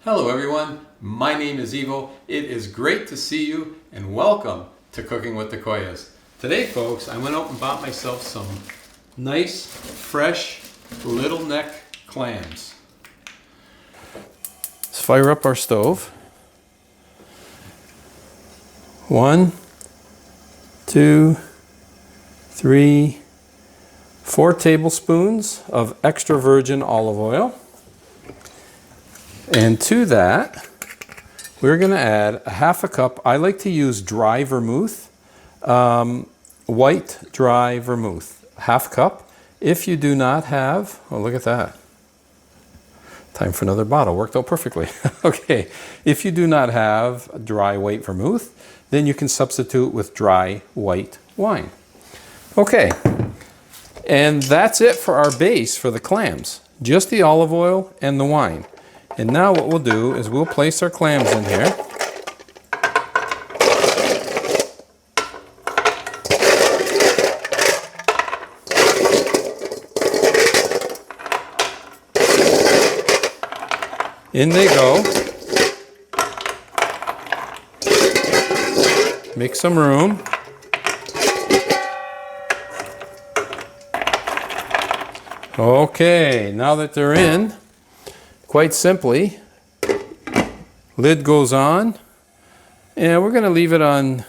Hello everyone, my name is Ivo. It is great to see you and welcome to Cooking with the Koyas. Today folks, I went out and bought myself some nice, fresh, little neck clams. Let's fire up our stove. 1, 2, 3, 4 tablespoons of extra virgin olive oil. And to that, we're going to add a half a cup. I like to use dry vermouth, white dry vermouth, half cup. If you do not have, oh look at that. Time for another bottle, worked out perfectly. Okay, if you do not have dry white vermouth, then you can substitute with dry white wine. Okay, and that's it for our base for the clams. Just the olive oil and the wine. And now what we'll do is we'll place our clams in here. In they go. Make some room. Okay, now that they're in, quite simply, lid goes on, and we're going to leave it on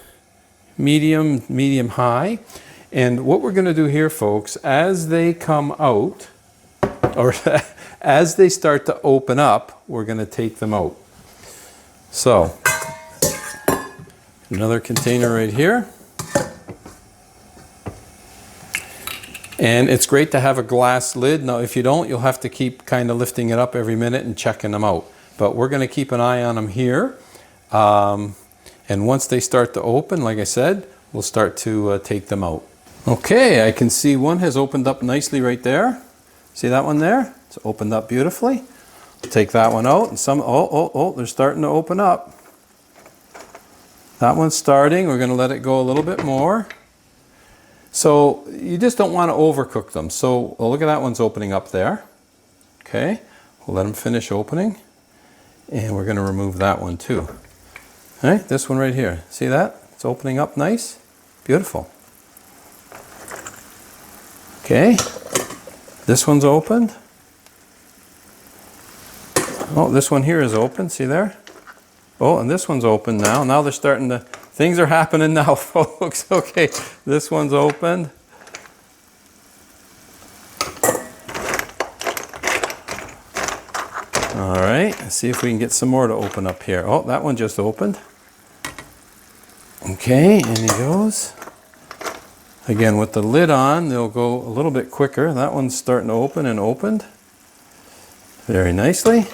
medium high. And what we're going to do here, folks, as they come out, or as they start to open up, we're going to take them out. So, another container right here. And it's great to have a glass lid. Now, if you don't, you'll have to keep kind of lifting it up every minute and checking them out. But we're going to keep an eye on them here. And once they start to open, like I said, we'll start to take them out. Okay, I can see one has opened up nicely right there. See that one there? It's opened up beautifully. Take that one out, and they're starting to open up. That one's starting. We're going to let it go a little bit more. So you just don't want to overcook them. So look at that one's opening up there. Okay, we'll let them finish opening. And we're going to remove that one too. All right, this one right here. See that? It's opening up nice. Beautiful. Okay, this one's opened. Oh, this one here is open. See there? Oh, and this one's open now. Now they're starting to... Things are happening now, folks. Okay, this one's opened. All right, let's see if we can get some more to open up here. Oh, that one just opened. Okay, in he goes. Again, with the lid on, they'll go a little bit quicker. That one's starting to open and opened. Very nicely.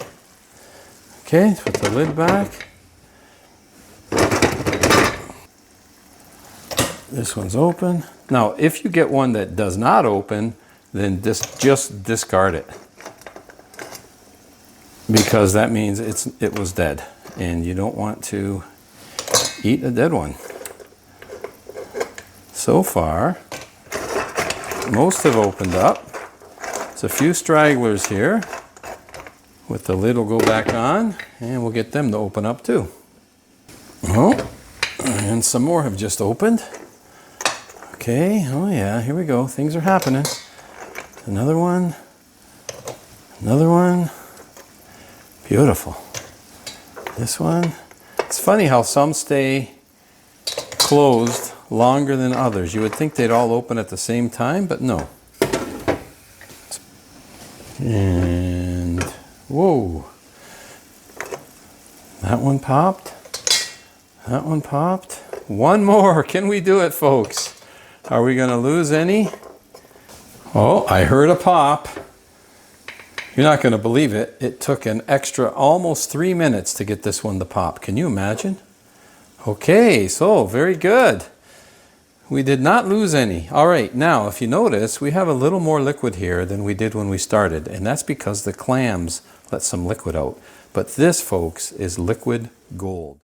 Okay, put the lid back. This one's open. Now, if you get one that does not open, then just discard it. Because that means it was dead. And you don't want to eat a dead one. So far, most have opened up. There's a few stragglers here. With the lid will go back on, and we'll get them to open up too. Oh, and some more have just opened. Okay, oh yeah, here we go. Things are happening. Another one. Another one. Beautiful. This one. It's funny how some stay closed longer than others. You would think they'd all open at the same time, but no. And, whoa. That one popped. That one popped. One more. Can we do it, folks? Are we going to lose any? Oh, I heard a pop. You're not going to believe it. It took an extra almost 3 minutes to get this one to pop. Can you imagine? Okay, so very good. We did not lose any. All right, now if you notice, we have a little more liquid here than we did when we started, and that's because the clams let some liquid out. But this, folks, is liquid gold.